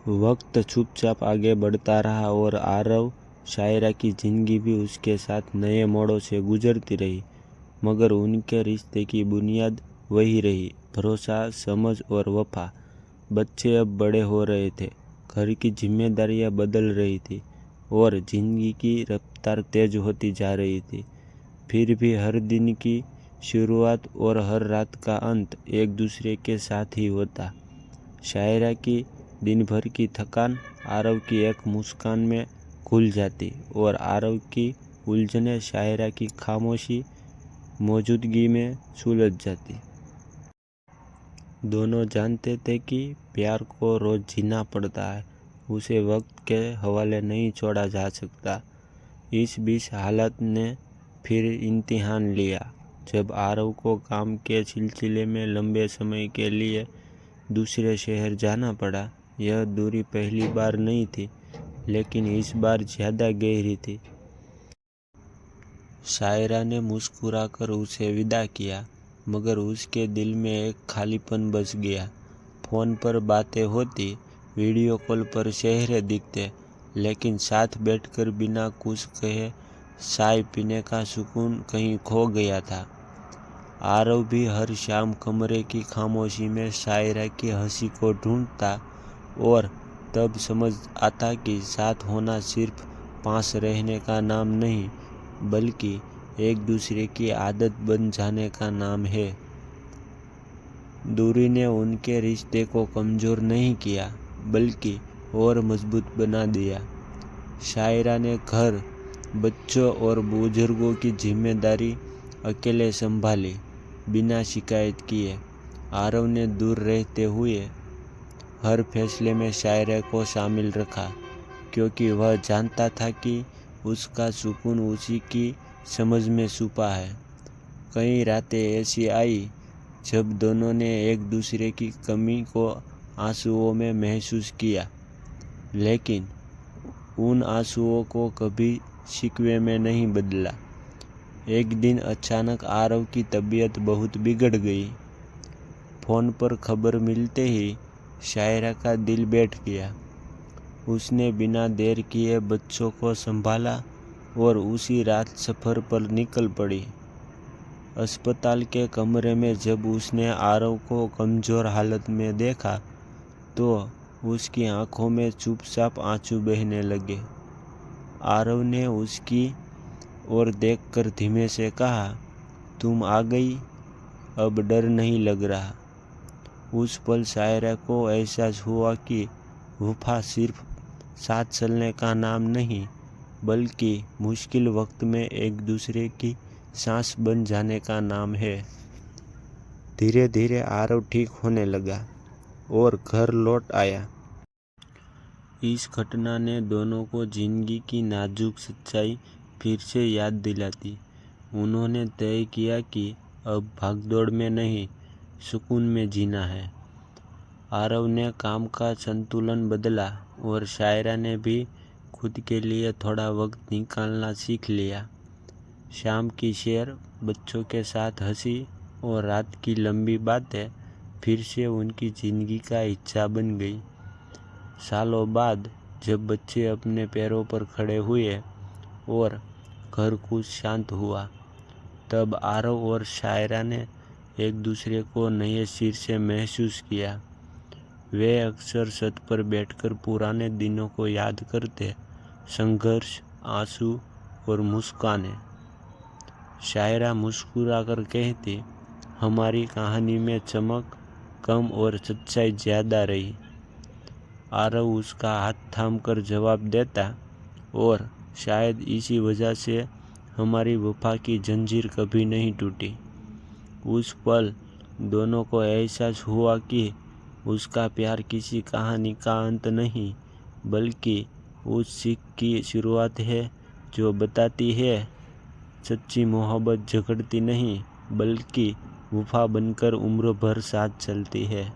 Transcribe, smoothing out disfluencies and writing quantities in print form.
वक्त चुपचाप आगे बढ़ता रहा और आरव शायरा की जिंदगी भी उसके साथ नए मोड़ों से गुजरती रही, मगर उनके रिश्ते की बुनियाद वही रही, भरोसा, समझ और वफा। बच्चे अब बड़े हो रहे थे, घर की जिम्मेदारियां बदल रही थी और जिंदगी की रफ्तार तेज होती जा रही थी। फिर भी हर दिन की शुरुआत और हर रात का अंत एक दूसरे के साथ ही होता। शायरा की दिन भर की थकान आरव की एक मुस्कान में घुल जाती और आरव की उलझनें शायरा की खामोशी मौजूदगी में सुलझ जाती। दोनों जानते थे कि प्यार को रोज जीना पड़ता है, उसे वक्त के हवाले नहीं छोड़ा जा सकता। इस बीच हालत ने फिर इम्तिहान लिया। जब आरव को काम के सिलसिले में लंबे समय के लिए दूसरे शहर जाना पड़ा। यह दूरी पहली बार नहीं थी, लेकिन इस बार ज़्यादा गहरी थी। शायरा ने मुस्कुराकर उसे विदा किया, मगर उसके दिल में एक खालीपन बस गया। फ़ोन पर बातें होती, वीडियो कॉल पर चेहरे दिखते, लेकिन साथ बैठकर बिना कुछ कहे चाय पीने का सुकून कहीं खो गया था। आरव भी हर शाम कमरे की खामोशी में शायरा की हंसी को ढूंढता और तब समझ आता कि साथ होना सिर्फ पास रहने का नाम नहीं, बल्कि एक दूसरे की आदत बन जाने का नाम है। दूरी ने उनके रिश्ते को कमज़ोर नहीं किया, बल्कि और मजबूत बना दिया। शायरा ने घर, बच्चों और बुजुर्गों की जिम्मेदारी अकेले संभाली, बिना शिकायत किए। आरव ने दूर रहते हुए हर फैसले में शायरा को शामिल रखा, क्योंकि वह जानता था कि उसका सुकून उसी की समझ में छुपा है। कई रातें ऐसी आई जब दोनों ने एक दूसरे की कमी को आंसुओं में महसूस किया, लेकिन उन आंसुओं को कभी शिकवे में नहीं बदला। एक दिन अचानक आरव की तबीयत बहुत बिगड़ गई। फ़ोन पर खबर मिलते ही शायरा का दिल बैठ गया। उसने बिना देर किए बच्चों को संभाला और उसी रात सफ़र पर निकल पड़ी। अस्पताल के कमरे में जब उसने आरव को कमज़ोर हालत में देखा, तो उसकी आंखों में चुपचाप आंसू बहने लगे। आरव ने उसकी ओर देखकर धीमे से कहा, तुम आ गई, अब डर नहीं लग रहा। उस पल शायरा को एहसास हुआ कि वफा सिर्फ साथ चलने का नाम नहीं, बल्कि मुश्किल वक्त में एक दूसरे की सांस बन जाने का नाम है। धीरे धीरे आरव ठीक होने लगा और घर लौट आया। इस घटना ने दोनों को जिंदगी की नाजुक सच्चाई फिर से याद दिलाती। उन्होंने तय किया कि अब भागदौड़ में नहीं, सुकून में जीना है। आरव ने काम का संतुलन बदला और शायरा ने भी खुद के लिए थोड़ा वक्त निकालना सीख लिया। शाम की सैर, बच्चों के साथ हंसी और रात की लंबी बातें फिर से उनकी जिंदगी का हिस्सा बन गई। सालों बाद जब बच्चे अपने पैरों पर खड़े हुए और घर कुछ शांत हुआ, तब आरव और शायरा ने एक दूसरे को नए सिर से महसूस किया। वे अक्सर छत पर बैठकर पुराने दिनों को याद करते, संघर्ष, आंसू और मुस्कानें। शायरा मुस्कुराकर कहती, हमारी कहानी में चमक कम और सच्चाई ज़्यादा रही। आरव उसका हाथ थामकर जवाब देता, और शायद इसी वजह से हमारी वफा की जंजीर कभी नहीं टूटी। उस पल दोनों को एहसास हुआ कि उसका प्यार किसी कहानी का अंत नहीं, बल्कि उस सीख की शुरुआत है जो बताती है सच्ची मोहब्बत झगड़ती नहीं, बल्कि वफा बनकर उम्र भर साथ चलती है।